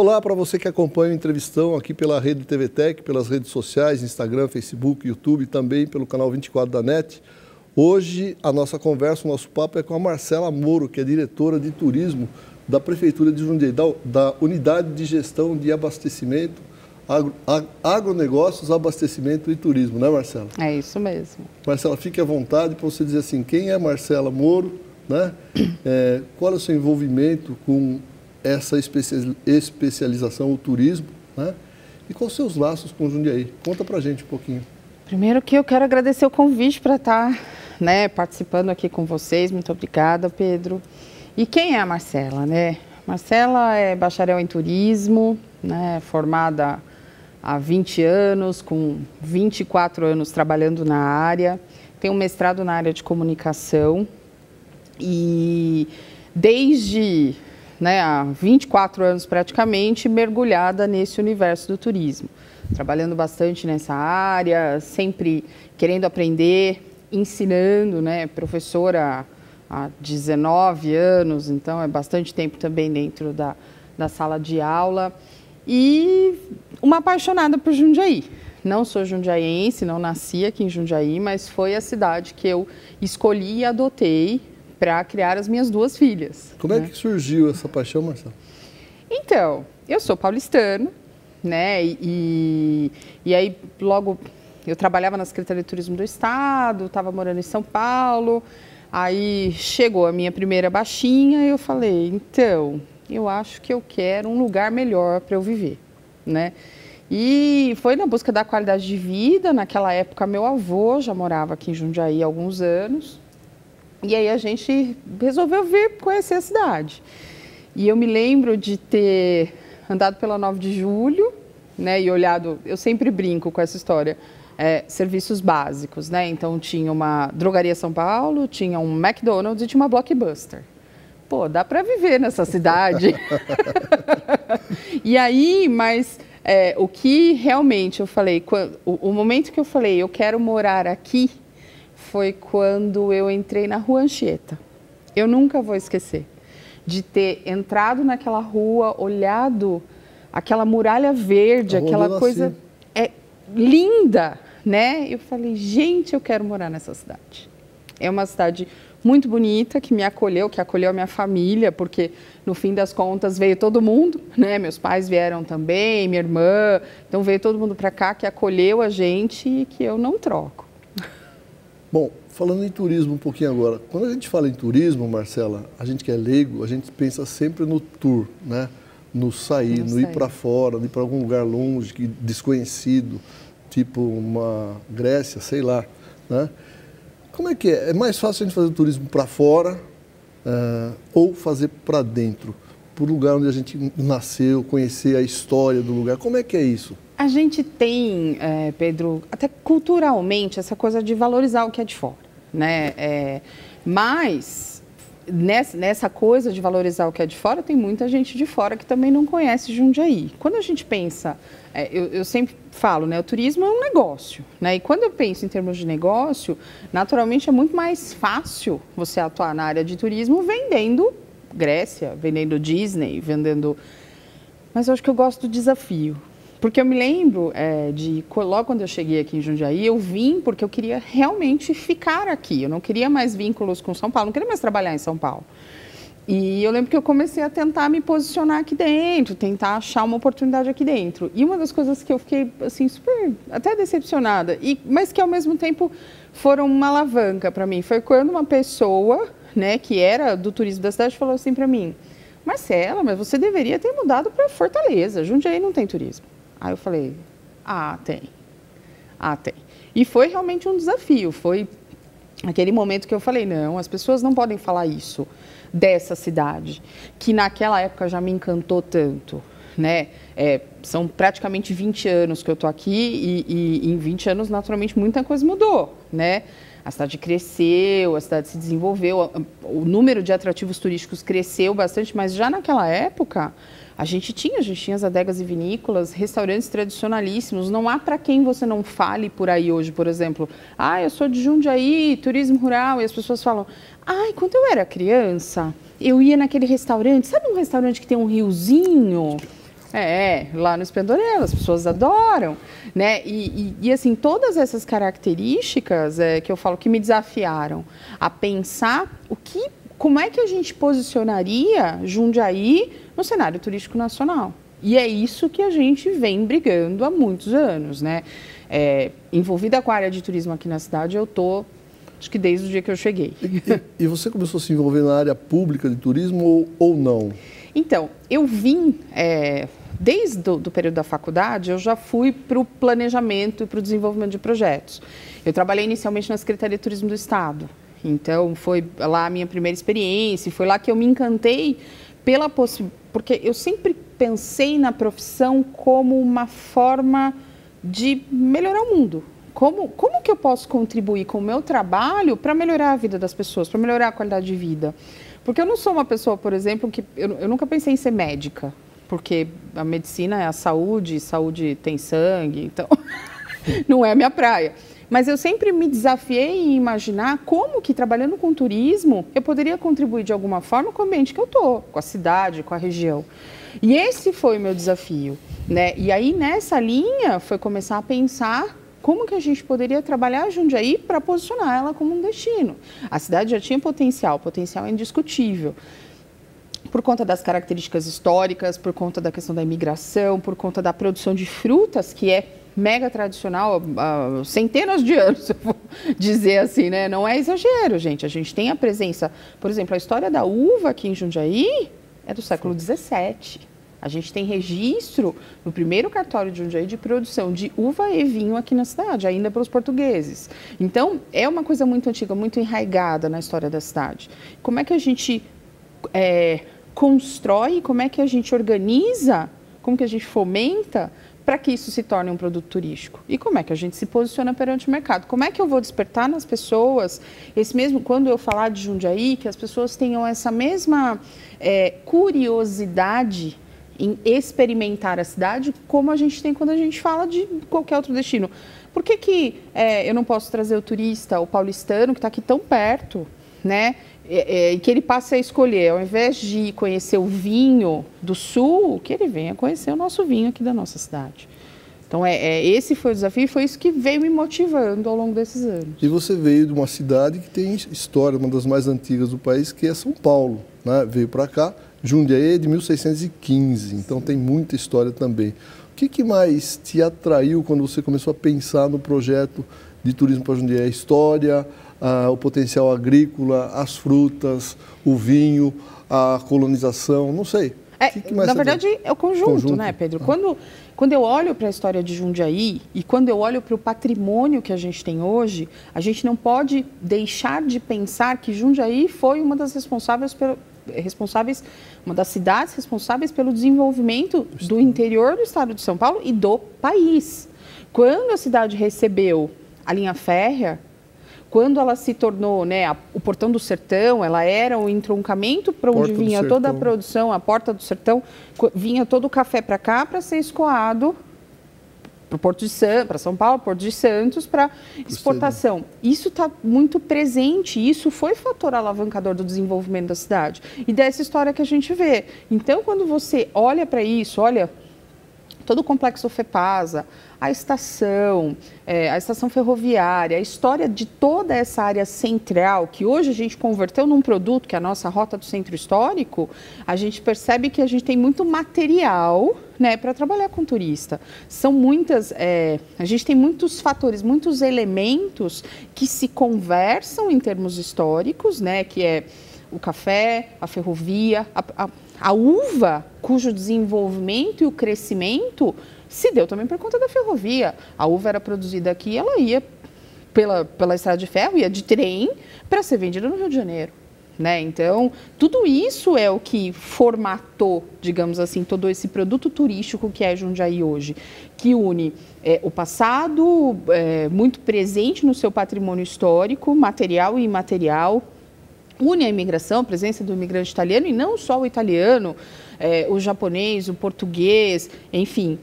Olá para você que acompanha o Entrevistão aqui pela Rede TVTech, pelas redes sociais, Instagram, Facebook, YouTube, também pelo canal 24 da NET. Hoje a nossa conversa, o nosso papo é com a Marcela Moro, que é diretora de turismo da Prefeitura de Jundiaí, da Unidade de Gestão de Abastecimento, Agronegócios, Abastecimento e Turismo, né, Marcela? É isso mesmo. Marcela, fique à vontade para você dizer assim, quem é Marcela Moro, né? Qual é o seu envolvimento com essa especialização, o turismo, né? E quais os seus laços com Jundiaí? Conta pra gente um pouquinho. Primeiro que eu quero agradecer o convite para estar, participando aqui com vocês. Muito obrigada, Pedro. E quem é a Marcela, né? Marcela é bacharel em turismo, né? Formada há 20 anos, com 24 anos trabalhando na área. Tem um mestrado na área de comunicação e desde há 24 anos praticamente, mergulhada nesse universo do turismo. Trabalhando bastante nessa área, sempre querendo aprender, ensinando, professora há 19 anos, então é bastante tempo também dentro da sala de aula. E uma apaixonada por Jundiaí. Não sou jundiaiense, não nasci aqui em Jundiaí, mas foi a cidade que eu escolhi e adotei para criar as minhas duas filhas. Como é que surgiu essa paixão, Marcelo? Então, eu sou paulistano, e aí logo eu trabalhava na Secretaria de Turismo do Estado, estava morando em São Paulo, aí chegou a minha primeira baixinha e eu falei, então, eu acho que eu quero um lugar melhor para eu viver, E foi na busca da qualidade de vida. Naquela época, meu avô já morava aqui em Jundiaí há alguns anos. E aí a gente resolveu vir conhecer a cidade. E eu me lembro de ter andado pela 9 de Julho, e olhado, eu sempre brinco com essa história, serviços básicos, Então tinha uma Drogaria São Paulo, tinha um McDonald's e tinha uma Blockbuster. Pô, dá para viver nessa cidade. E aí, mas o que realmente eu falei, o momento que eu falei, eu quero morar aqui, foi quando eu entrei na Rua Anchieta. Eu nunca vou esquecer de ter entrado naquela rua, olhado aquela muralha verde, aquela coisa linda, Eu falei, gente, eu quero morar nessa cidade. É uma cidade muito bonita, que me acolheu, que acolheu a minha família, porque no fim das contas veio todo mundo, Meus pais vieram também, minha irmã, então veio todo mundo para cá, que acolheu a gente e que eu não troco. Bom, falando em turismo um pouquinho agora, quando a gente fala em turismo, Marcela, a gente que é leigo, a gente pensa sempre no tour, no sair, no ir para fora, no ir para algum lugar longe, desconhecido, tipo uma Grécia, sei lá, Como é que é? É mais fácil a gente fazer o turismo para fora ou fazer para dentro? Para o lugar onde a gente nasceu, conhecer a história do lugar. Como é que é isso? A gente tem, Pedro, até culturalmente, essa coisa de valorizar o que é de fora, Mas, nessa coisa de valorizar o que é de fora, tem muita gente de fora que também não conhece Jundiaí. Quando a gente pensa, eu sempre falo, o turismo é um negócio, E quando eu penso em termos de negócio, naturalmente é muito mais fácil você atuar na área de turismo vendendo Grécia, vendendo Disney, vendendo... Mas eu acho que eu gosto do desafio. Porque eu me lembro logo quando eu cheguei aqui em Jundiaí, eu vim porque eu queria realmente ficar aqui. Eu não queria mais vínculos com São Paulo, não queria mais trabalhar em São Paulo. E eu lembro que eu comecei a tentar me posicionar aqui dentro, tentar achar uma oportunidade aqui dentro. E uma das coisas que eu fiquei, assim, super, até decepcionada, mas que ao mesmo tempo foram uma alavanca para mim, foi quando uma pessoa, que era do turismo da cidade, falou assim para mim, Marcela, mas você deveria ter mudado para Fortaleza, Jundiaí não tem turismo. Aí eu falei, tem. E foi realmente um desafio, foi aquele momento que eu falei, não, as pessoas não podem falar isso dessa cidade, que naquela época já me encantou tanto, são praticamente 20 anos que eu estou aqui e em 20 anos, naturalmente, muita coisa mudou, A cidade cresceu, a cidade se desenvolveu, o número de atrativos turísticos cresceu bastante, mas já naquela época... A gente tinha as adegas e vinícolas, restaurantes tradicionalíssimos. Não há para quem você não fale por aí hoje, por exemplo. Eu sou de Jundiaí, turismo rural. E as pessoas falam, quando eu era criança, eu ia naquele restaurante. Sabe um restaurante que tem um riozinho? Lá no Esplendorelo, as pessoas adoram, né? E assim, todas essas características que eu falo que me desafiaram a pensar como é que a gente posicionaria Jundiaí no cenário turístico nacional. E é isso que a gente vem brigando há muitos anos, né? Envolvida com a área de turismo aqui na cidade, eu tô, acho que desde o dia que eu cheguei. E você começou a se envolver na área pública de turismo ou não? Então, eu vim, desde o período da faculdade, eu já fui para o planejamento e para o desenvolvimento de projetos. Eu trabalhei inicialmente na Secretaria de Turismo do Estado, então foi lá a minha primeira experiência, foi lá que eu me encantei pela possibilidade, porque eu sempre pensei na profissão como uma forma de melhorar o mundo. Como que eu posso contribuir com o meu trabalho para melhorar a vida das pessoas, para melhorar a qualidade de vida? Porque eu não sou uma pessoa, por exemplo, que eu nunca pensei em ser médica, porque a medicina é a saúde, saúde tem sangue, então não é a minha praia. Mas eu sempre me desafiei em imaginar como que, trabalhando com turismo, eu poderia contribuir de alguma forma com o ambiente que eu estou, com a cidade, com a região. E esse foi o meu desafio, né? E aí, nessa linha, foi começar a pensar como que a gente poderia trabalhar a Jundiaí para posicionar ela como um destino. A cidade já tinha potencial é indiscutível. Por conta das características históricas, por conta da questão da imigração, por conta da produção de frutas, que é mega tradicional há centenas de anos, eu vou dizer assim, né? Não é exagero, gente. A gente tem a presença, por exemplo, a história da uva aqui em Jundiaí é do século XVII. A gente tem registro no primeiro cartório de Jundiaí de produção de uva e vinho aqui na cidade, ainda pelos portugueses. Então, é uma coisa muito antiga, muito enraizada na história da cidade. Como é que a gente constrói, como é que a gente organiza, como que a gente fomenta para que isso se torne um produto turístico? E como é que a gente se posiciona perante o mercado? Como é que eu vou despertar nas pessoas, quando eu falar de Jundiaí, que as pessoas tenham essa mesma curiosidade em experimentar a cidade, como a gente tem quando a gente fala de qualquer outro destino. Por que eu não posso trazer o turista, o paulistano, que está aqui tão perto, né? E que ele passe a escolher, ao invés de conhecer o vinho do sul, que ele venha conhecer o nosso vinho aqui da nossa cidade. Então, esse foi o desafio e foi isso que veio me motivando ao longo desses anos. E você veio de uma cidade que tem história, uma das mais antigas do país, que é São Paulo, né? Veio para cá, Jundiaí é de 1615, então tem muita história também. O que mais te atraiu quando você começou a pensar no projeto de turismo para Jundiaí? A história, o potencial agrícola, as frutas, o vinho, a colonização, não sei. Na verdade, é o conjunto, né, Pedro? Quando eu olho para a história de Jundiaí e quando eu olho para o patrimônio que a gente tem hoje, a gente não pode deixar de pensar que Jundiaí foi uma das uma das cidades responsáveis pelo desenvolvimento do interior do estado de São Paulo e do país. Quando a cidade recebeu a linha férrea, quando ela se tornou, né, o Portão do Sertão, ela era o entroncamento para onde vinha toda a produção, a Porta do Sertão, vinha todo o café para cá para ser escoado para São Paulo, Porto de Santos, para exportação. Isso está muito presente, isso foi fator alavancador do desenvolvimento da cidade e dessa história que a gente vê. Então, quando você olha para isso, olha todo o complexo FEPASA, a estação ferroviária, a história de toda essa área central, que hoje a gente converteu num produto, que é a nossa Rota do Centro Histórico, a gente percebe que a gente tem muito material, né, para trabalhar com turista. São muitas, a gente tem muitos fatores, muitos elementos que se conversam em termos históricos, né, que é o café, a ferrovia, a uva, cujo desenvolvimento e o crescimento se deu também por conta da ferrovia. A uva era produzida aqui, ela ia pela estrada de ferro, ia de trem para ser vendida no Rio de Janeiro, né? Então, tudo isso é o que formatou, digamos assim, todo esse produto turístico que é Jundiaí hoje, que une o passado muito presente no seu patrimônio histórico, material e imaterial, une a imigração, a presença do imigrante italiano, e não só o italiano, o japonês, o português, enfim,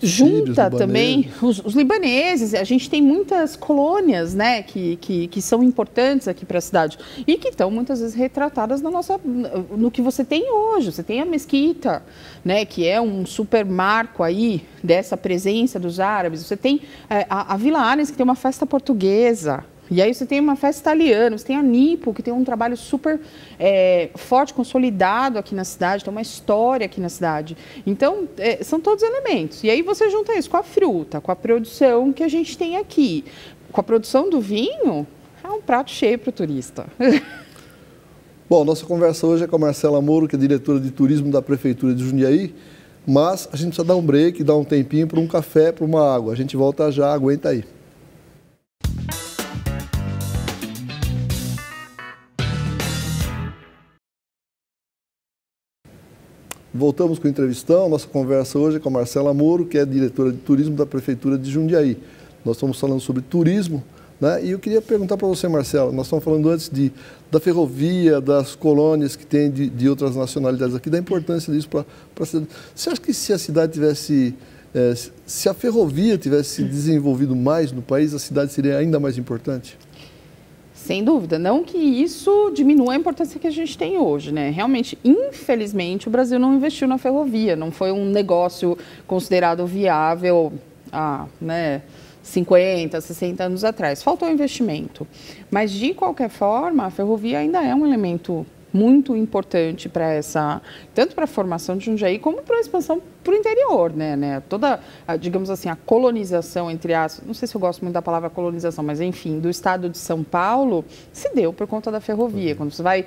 junta também os libaneses. A gente tem muitas colônias, né, que são importantes aqui para a cidade e que estão muitas vezes retratadas no que você tem hoje. Você tem a Mesquita, né, que é um super marco aí dessa presença dos árabes. Você tem a Vila Arens, que tem uma festa portuguesa. E aí você tem uma festa italiana, você tem a Nipo, que tem um trabalho super forte, consolidado aqui na cidade, tem uma história aqui na cidade. Então, são todos elementos. E aí você junta isso com a fruta, com a produção que a gente tem aqui, com a produção do vinho, é um prato cheio para o turista. Bom, nossa conversa hoje é com a Marcela Moro, que é diretora de turismo da Prefeitura de Jundiaí, mas a gente precisa dar um break, dar um tempinho para um café, para uma água. A gente volta já, aguenta aí. Voltamos com o entrevistão. Nossa conversa hoje é com a Marcela Moro, que é diretora de turismo da Prefeitura de Jundiaí. Nós estamos falando sobre turismo, né? E eu queria perguntar para você, Marcela, nós estamos falando antes da ferrovia, das colônias que tem de outras nacionalidades aqui, da importância disso para a cidade. Você acha que se a cidade tivesse, se a ferrovia tivesse se desenvolvido mais no país, a cidade seria ainda mais importante? Sem dúvida, não que isso diminua a importância que a gente tem hoje, né? Realmente, infelizmente, o Brasil não investiu na ferrovia, não foi um negócio considerado viável há 50, 60 anos atrás. Faltou investimento. Mas, de qualquer forma, a ferrovia ainda é um elemento muito importante para tanto para a formação de Jundiaí, como para a expansão para o interior, né? Toda, digamos assim, a colonização, entre aspas, não sei se eu gosto muito da palavra colonização, mas enfim, do estado de São Paulo, se deu por conta da ferrovia. Quando você vai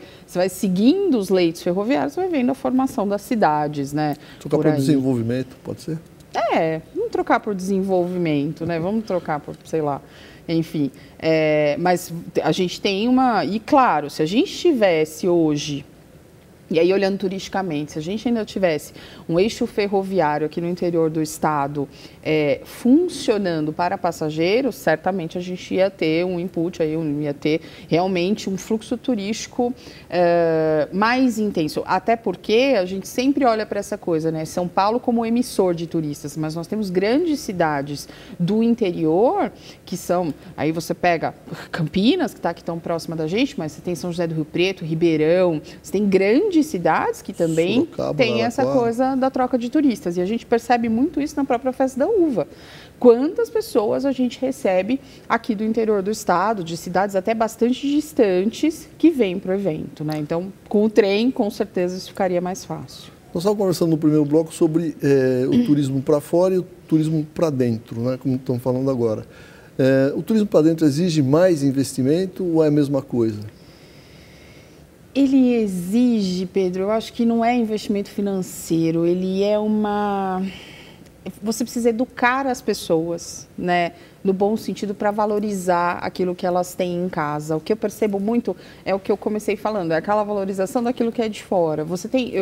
seguindo os leitos ferroviários, você vai vendo a formação das cidades, né? Trocar por desenvolvimento, pode ser? Vamos trocar por desenvolvimento, né? Vamos trocar por, sei lá, enfim. Mas a gente tem e claro, se a gente tivesse hoje, e aí olhando turisticamente, se a gente ainda tivesse um eixo ferroviário aqui no interior do estado funcionando para passageiros, certamente a gente ia ter um input, ia ter realmente um fluxo turístico mais intenso. Até porque a gente sempre olha para essa coisa, né? São Paulo como emissor de turistas, mas nós temos grandes cidades do interior que são, aí você pega Campinas, que está aqui tão próxima da gente, mas você tem São José do Rio Preto, Ribeirão, você tem grandes cidades que também têm essa coisa da troca de turistas. E a gente percebe muito isso na própria Festa da Uva. Quantas pessoas a gente recebe aqui do interior do estado, de cidades até bastante distantes, que vêm para o evento, né? Então, com o trem, com certeza, isso ficaria mais fácil. Nós estávamos conversando no primeiro bloco sobre o turismo para fora e o turismo para dentro, né? Como estamos falando agora. O turismo para dentro exige mais investimento ou é a mesma coisa? Ele exige, Pedro, eu acho que não é investimento financeiro, ele é você precisa educar as pessoas, né, no bom sentido, para valorizar aquilo que elas têm em casa. O que eu percebo muito é o que eu comecei falando, é aquela valorização daquilo que é de fora.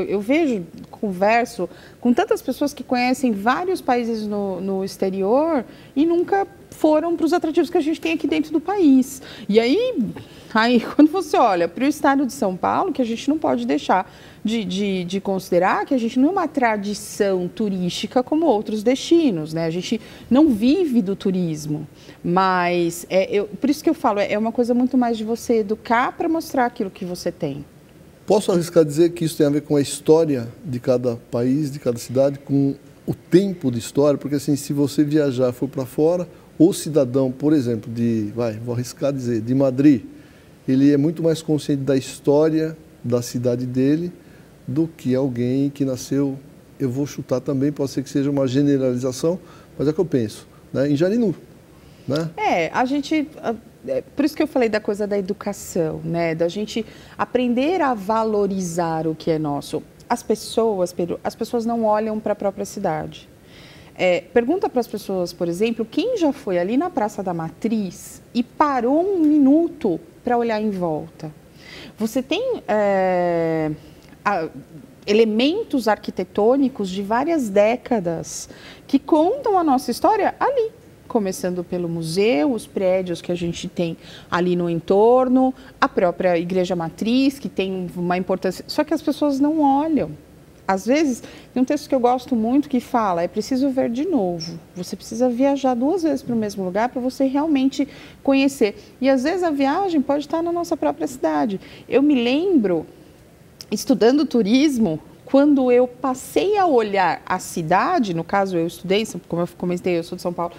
Eu vejo, converso com tantas pessoas que conhecem vários países no exterior e nunca foram para os atrativos que a gente tem aqui dentro do país. E aí quando você olha para o estado de São Paulo, que a gente não pode deixar de considerar que a gente não é uma tradição turística como outros destinos, né? A gente não vive do turismo, mas por isso que eu falo, é uma coisa muito mais de você educar para mostrar aquilo que você tem. Posso arriscar dizer que isso tem a ver com a história de cada país, de cada cidade, com o tempo de história? Porque assim, se você viajar, for para fora, o cidadão, por exemplo, vou arriscar dizer, de Madrid, ele é muito mais consciente da história da cidade dele do que alguém que nasceu, eu vou chutar também, pode ser que seja uma generalização, mas é o que eu penso, né? Em Jarinu, né? Por isso que eu falei da coisa da educação, né? Da gente aprender a valorizar o que é nosso. As pessoas, Pedro, não olham para a própria cidade. Pergunta para as pessoas, por exemplo, quem já foi ali na Praça da Matriz e parou um minuto para olhar em volta. Você tem elementos arquitetônicos de várias décadas que contam a nossa história ali, começando pelo museu, os prédios que a gente tem ali no entorno, a própria Igreja Matriz, que tem uma importância, só que as pessoas não olham. Às vezes, tem um texto que eu gosto muito que fala, é preciso ver de novo. Você precisa viajar 2 vezes para o mesmo lugar para você realmente conhecer. E às vezes a viagem pode estar na nossa própria cidade. Eu me lembro, estudando turismo, quando eu passei a olhar a cidade, no caso eu estudei, como eu comentei, eu sou de São Paulo,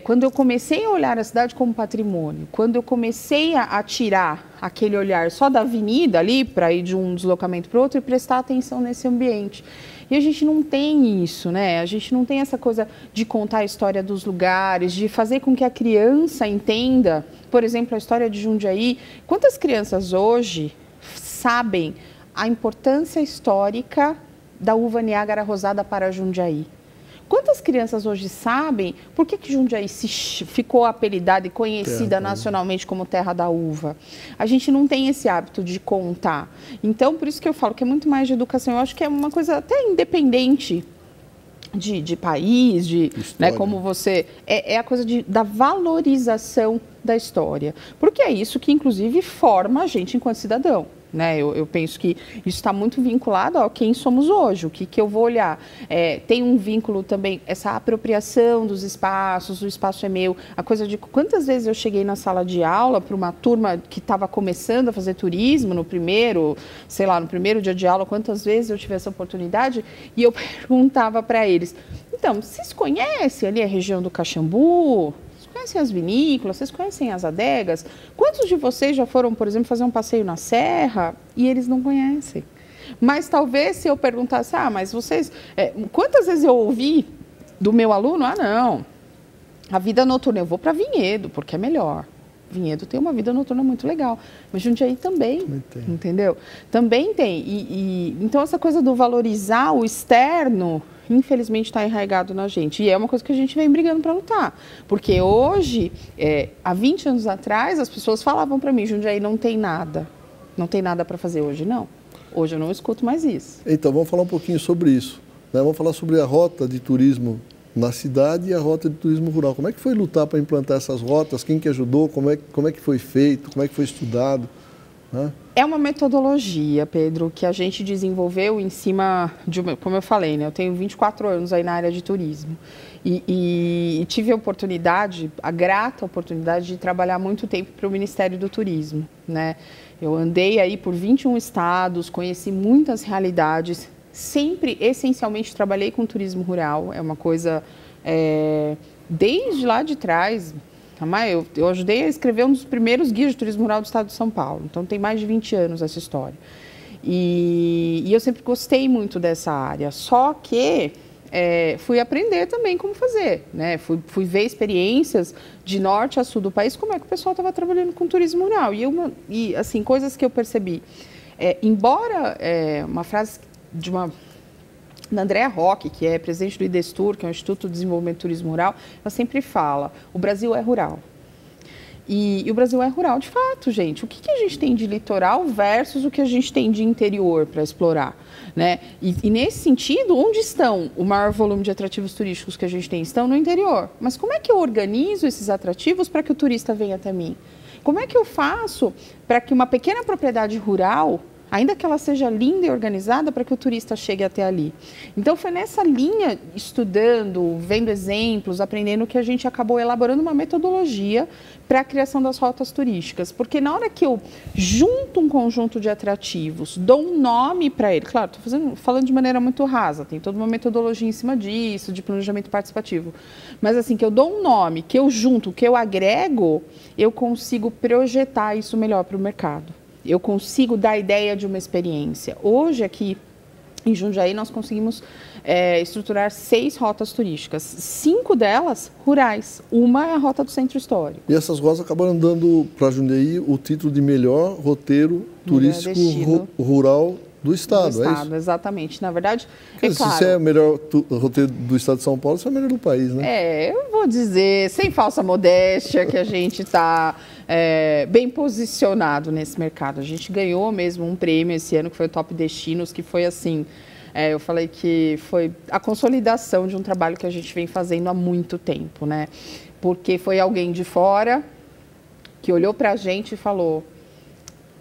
quando eu comecei a olhar a cidade como patrimônio, quando eu comecei a tirar aquele olhar só da avenida ali, para ir de um deslocamento para o outro e prestar atenção nesse ambiente. E a gente não tem isso, né? A gente não tem essa coisa de contar a história dos lugares, de fazer com que a criança entenda, por exemplo, a história de Jundiaí. Quantas crianças hoje sabem a importância histórica da uva Niágara Rosada para Jundiaí? Quantas crianças hoje sabem por que Jundiaí ficou apelidada e conhecida nacionalmente como terra da uva? A gente não tem esse hábito de contar. Então, por isso que eu falo que é muito mais de educação. Eu acho que é uma coisa até independente de país, né, como você... É a coisa da valorização da história. Porque é isso que, inclusive, forma a gente enquanto cidadão. Né? Eu penso que isso está muito vinculado a quem somos hoje, o que eu vou olhar. Tem um vínculo também, essa apropriação dos espaços, o espaço é meu, a coisa de quantas vezes eu cheguei na sala de aula para uma turma que estava começando a fazer turismo no primeiro dia de aula, quantas vezes eu tive essa oportunidade e eu perguntava para eles, então, vocês conhecem ali a região do Caxambu? Conhecem as vinícolas, vocês conhecem as adegas? Quantos de vocês já foram, por exemplo, fazer um passeio na serra e eles não conhecem? Mas talvez se eu perguntasse, mas vocês... quantas vezes eu ouvi do meu aluno, não, a vida noturna, eu vou para Vinhedo, porque é melhor. Vinhedo tem uma vida noturna muito legal, mas Jundiaí também entendeu? Também tem. Então, essa coisa do valorizar o externo, infelizmente, está enraizado na gente. E é uma coisa que a gente vem brigando para lutar. Porque hoje, há 20 anos atrás, as pessoas falavam para mim, Jundiaí não tem nada. Não tem nada para fazer hoje, não. Hoje eu não escuto mais isso. Então, vamos falar um pouquinho sobre isso. Né? Vamos falar sobre a rota de turismo na cidade e a rota de turismo rural. Como é que foi lutar para implantar essas rotas? Quem que ajudou? Como é que foi feito? Como é que foi estudado? Né? É uma metodologia, Pedro, que a gente desenvolveu em cima de, como eu falei, né? Eu tenho 24 anos aí na área de turismo e tive a grata oportunidade de trabalhar muito tempo para o Ministério do Turismo, né? Eu andei aí por 21 estados, conheci muitas realidades. Sempre, essencialmente, trabalhei com turismo rural, é uma coisa, desde lá de trás, eu ajudei a escrever um dos primeiros guias de turismo rural do estado de São Paulo, então tem mais de 20 anos essa história. E eu sempre gostei muito dessa área, só que fui aprender também como fazer, né? Fui ver experiências de norte a sul do país, como é que o pessoal estava trabalhando com turismo rural. E assim, coisas que eu percebi, embora uma frase da Andréa Roque, que é presidente do IDESTUR, que é o Instituto de Desenvolvimento do Turismo Rural, ela sempre fala, o Brasil é rural. E o Brasil é rural de fato, gente. O que a gente tem de litoral versus o que a gente tem de interior para explorar, né? E nesse sentido, onde estão o maior volume de atrativos turísticos que a gente tem? Estão no interior. Mas como é que eu organizo esses atrativos para que o turista venha até mim? Como é que eu faço para que uma pequena propriedade rural, ainda que ela seja linda e organizada, para que o turista chegue até ali? Então, foi nessa linha, estudando, vendo exemplos, aprendendo, que a gente acabou elaborando uma metodologia para a criação das rotas turísticas. Porque na hora que eu junto um conjunto de atrativos, dou um nome para ele, claro, estou falando de maneira muito rasa, tem toda uma metodologia em cima disso, de planejamento participativo, mas assim, que eu dou um nome, que eu junto, que eu agrego, eu consigo projetar isso melhor para o mercado. Eu consigo dar a ideia de uma experiência. Hoje, aqui em Jundiaí, nós conseguimos estruturar 6 rotas turísticas. 5 delas rurais. Uma é a rota do Centro Histórico. E essas rotas acabaram dando para Jundiaí o título de melhor roteiro turístico rural do estado, é isso? Exatamente. Na verdade, claro, se você é o melhor roteiro do estado de São Paulo, você é o melhor do país, né? Eu vou dizer, sem falsa modéstia, que a gente está bem posicionado nesse mercado. A gente ganhou mesmo um prêmio esse ano, que foi o Top Destinos, que foi assim, eu falei que foi a consolidação de um trabalho que a gente vem fazendo há muito tempo, né? Porque foi alguém de fora que olhou para a gente e falou: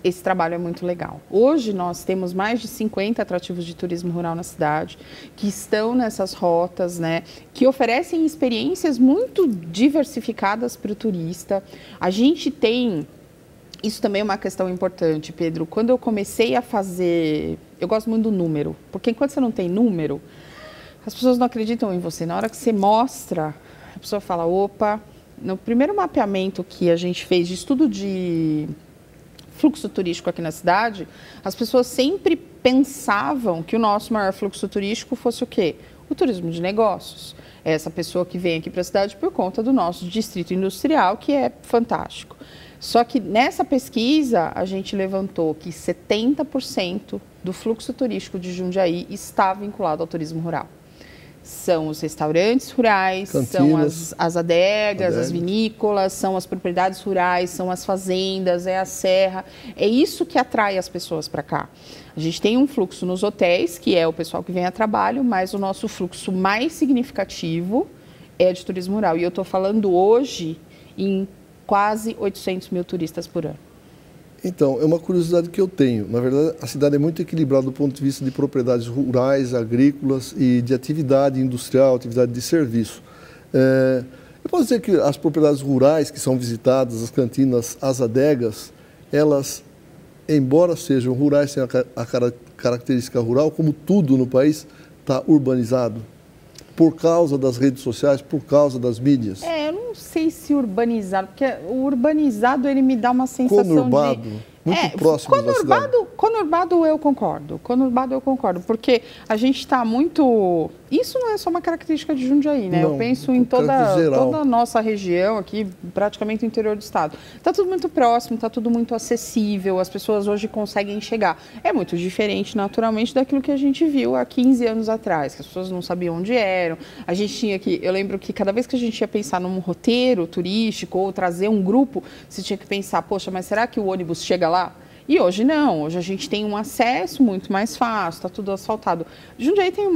esse trabalho é muito legal. Hoje nós temos mais de 50 atrativos de turismo rural na cidade, que estão nessas rotas, né, que oferecem experiências muito diversificadas para o turista. A gente tem, isso também é uma questão importante, Pedro, quando eu comecei a fazer, eu gosto muito do número, porque enquanto você não tem número, as pessoas não acreditam em você. Na hora que você mostra, a pessoa fala, opa, no primeiro mapeamento que a gente fez de estudo de fluxo turístico aqui na cidade, as pessoas sempre pensavam que o nosso maior fluxo turístico fosse o quê? O turismo de negócios. É essa pessoa que vem aqui para a cidade por conta do nosso distrito industrial, que é fantástico. Só que nessa pesquisa, a gente levantou que 70% do fluxo turístico de Jundiaí está vinculado ao turismo rural. São os restaurantes rurais, cantinas, são as adegas, as vinícolas, são as propriedades rurais, são as fazendas, é a serra. É isso que atrai as pessoas para cá. A gente tem um fluxo nos hotéis, que é o pessoal que vem a trabalho, mas o nosso fluxo mais significativo é de turismo rural. E eu estou falando hoje em quase 800 mil turistas por ano. Então, é uma curiosidade que eu tenho. Na verdade, a cidade é muito equilibrada do ponto de vista de propriedades rurais, agrícolas e de atividade industrial, atividade de serviço. Eu posso dizer que as propriedades rurais que são visitadas, as cantinas, as adegas, elas, embora sejam rurais, têm a característica rural, como tudo no país, está urbanizado. Por causa das redes sociais, por causa das mídias? Eu não sei se urbanizado, porque o urbanizado ele me dá uma sensação conurbado, muito próximo da cidade. Conurbado eu concordo, porque a gente está muito... Isso não é só uma característica de Jundiaí, né? Não, eu penso em toda a nossa região aqui, praticamente o interior do estado. Está tudo muito próximo, está tudo muito acessível, as pessoas hoje conseguem chegar. É muito diferente, naturalmente, daquilo que a gente viu há 15 anos atrás, que as pessoas não sabiam onde eram. A gente tinha que... Eu lembro que cada vez que a gente ia pensar num roteiro turístico ou trazer um grupo, você tinha que pensar, poxa, mas será que o ônibus chega lá? E hoje não, hoje a gente tem um acesso muito mais fácil, está tudo asfaltado. Jundiaí tem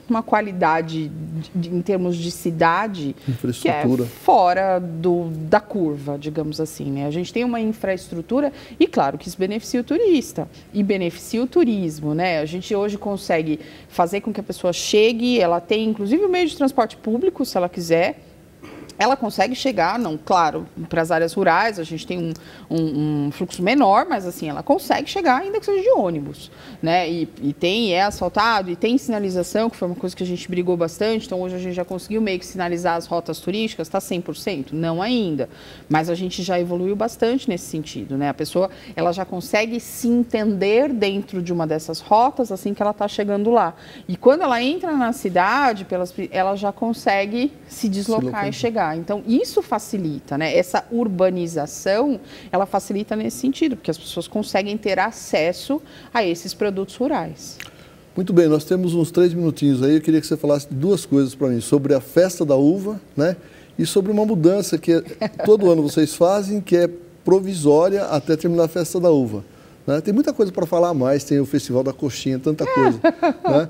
uma qualidade em termos de cidade que é fora da curva, digamos assim, né? A gente tem uma infraestrutura e claro que isso beneficia o turista e beneficia o turismo, né? A gente hoje consegue fazer com que a pessoa chegue, ela tem inclusive o meio de transporte público, se ela quiser. Ela consegue chegar, não, claro, para as áreas rurais a gente tem um fluxo menor, mas assim, ela consegue chegar ainda que seja de ônibus, né? E é asfaltado, e tem sinalização, que foi uma coisa que a gente brigou bastante, então hoje a gente já conseguiu meio que sinalizar as rotas turísticas, está 100%? Não ainda, mas a gente já evoluiu bastante nesse sentido, né? A pessoa, ela já consegue se entender dentro de uma dessas rotas assim que ela está chegando lá. E quando ela entra na cidade, ela já consegue se deslocar e chegar. Então, isso facilita, né? Essa urbanização, ela facilita nesse sentido, porque as pessoas conseguem ter acesso a esses produtos rurais. Muito bem, nós temos uns 3 minutinhos aí, eu queria que você falasse duas coisas para mim, sobre a festa da uva, né? E sobre uma mudança que todo ano vocês fazem, que é provisória até terminar a festa da uva. Né? Tem muita coisa para falar mais, tem o Festival da Coxinha, tanta coisa, né?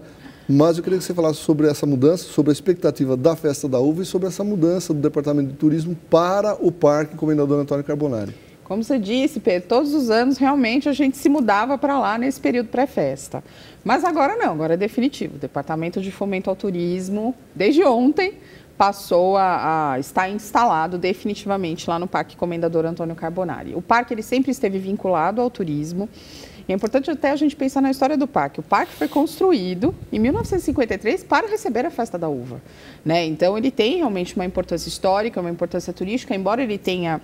Mas eu queria que você falasse sobre essa mudança, sobre a expectativa da Festa da Uva e sobre essa mudança do Departamento de Turismo para o Parque Comendador Antônio Carbonari. Como você disse, Pedro, todos os anos realmente a gente se mudava para lá nesse período pré-festa. Mas agora não, agora é definitivo. O Departamento de Fomento ao Turismo, desde ontem, passou a estar instalado definitivamente lá no Parque Comendador Antônio Carbonari. O parque ele sempre esteve vinculado ao turismo. E é importante até a gente pensar na história do parque. O parque foi construído em 1953 para receber a Festa da Uva, né? Então, ele tem realmente uma importância histórica, uma importância turística, embora ele tenha,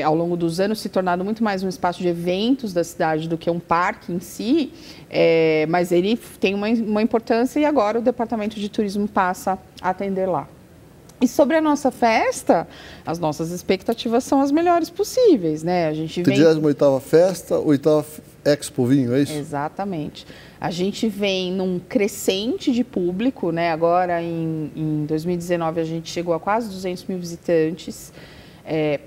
ao longo dos anos, se tornado muito mais um espaço de eventos da cidade do que um parque em si, mas ele tem uma importância e agora o Departamento de Turismo passa a atender lá. E sobre a nossa festa, as nossas expectativas são as melhores possíveis, né? A gente vem... 38ª festa, 8ª Expo Vinho, é isso? Exatamente. A gente vem num crescente de público, né? Agora, em 2019, a gente chegou a quase 200 mil visitantes.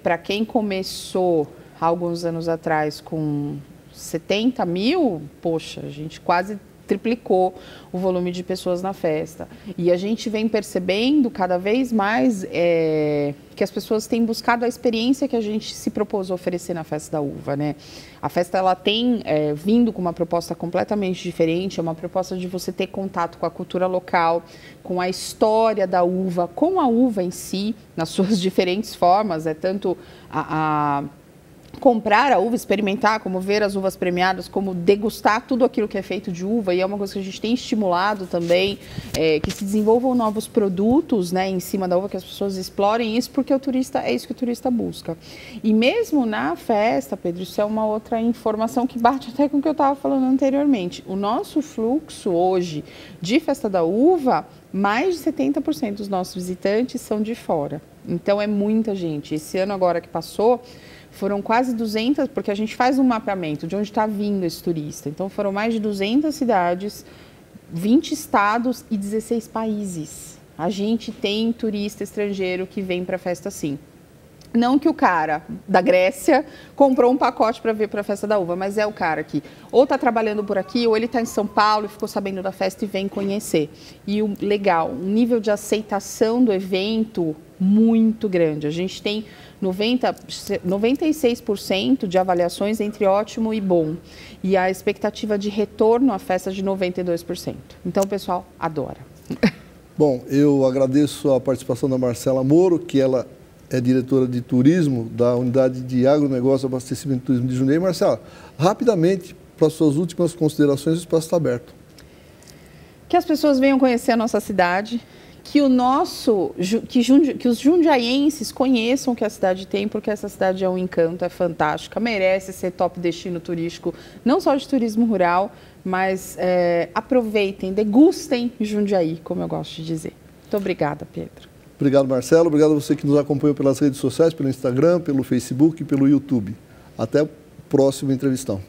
Para quem começou, há alguns anos atrás, com 70 mil, poxa, a gente quase triplicou o volume de pessoas na festa. E a gente vem percebendo cada vez mais que as pessoas têm buscado a experiência que a gente se propôs a oferecer na Festa da Uva, né? A festa, ela tem vindo com uma proposta completamente diferente, é uma proposta de você ter contato com a cultura local, com a história da uva, com a uva em si, nas suas diferentes formas, tanto comprar a uva, experimentar, como ver as uvas premiadas, como degustar tudo aquilo que é feito de uva, e é uma coisa que a gente tem estimulado também, que se desenvolvam novos produtos, né, em cima da uva, que as pessoas explorem isso, porque é isso que o turista busca. E mesmo na festa, Pedro, isso é uma outra informação que bate até com o que eu estava falando anteriormente. O nosso fluxo hoje de Festa da Uva, mais de 70% dos nossos visitantes são de fora. Então é muita gente. Esse ano agora que passou, foram quase 200, porque a gente faz um mapeamento de onde está vindo esse turista. Então, foram mais de 200 cidades, 20 estados e 16 países. A gente tem turista estrangeiro que vem para a festa sim. Não que o cara da Grécia comprou um pacote para vir para a Festa da Uva, mas é o cara que ou está trabalhando por aqui, ou ele está em São Paulo e ficou sabendo da festa e vem conhecer. E o legal, um nível de aceitação do evento muito grande. A gente tem 96% de avaliações entre ótimo e bom. E a expectativa de retorno à festa de 92%. Então, o pessoal adora. Bom, eu agradeço a participação da Marcela Moro, que ela é diretora de turismo da Unidade de Agronegócio, Abastecimento e Turismo de Jundiaí. Marcela, rapidamente, para as suas últimas considerações, o espaço está aberto. Que as pessoas venham conhecer a nossa cidade, que os jundiaienses conheçam o que a cidade tem, porque essa cidade é um encanto, é fantástica, merece ser top destino turístico, não só de turismo rural, mas aproveitem, degustem Jundiaí, como eu gosto de dizer. Muito obrigada, Pedro. Obrigado, Marcelo. Obrigado a você que nos acompanhou pelas redes sociais, pelo Instagram, pelo Facebook e pelo YouTube. Até o próximo entrevistão.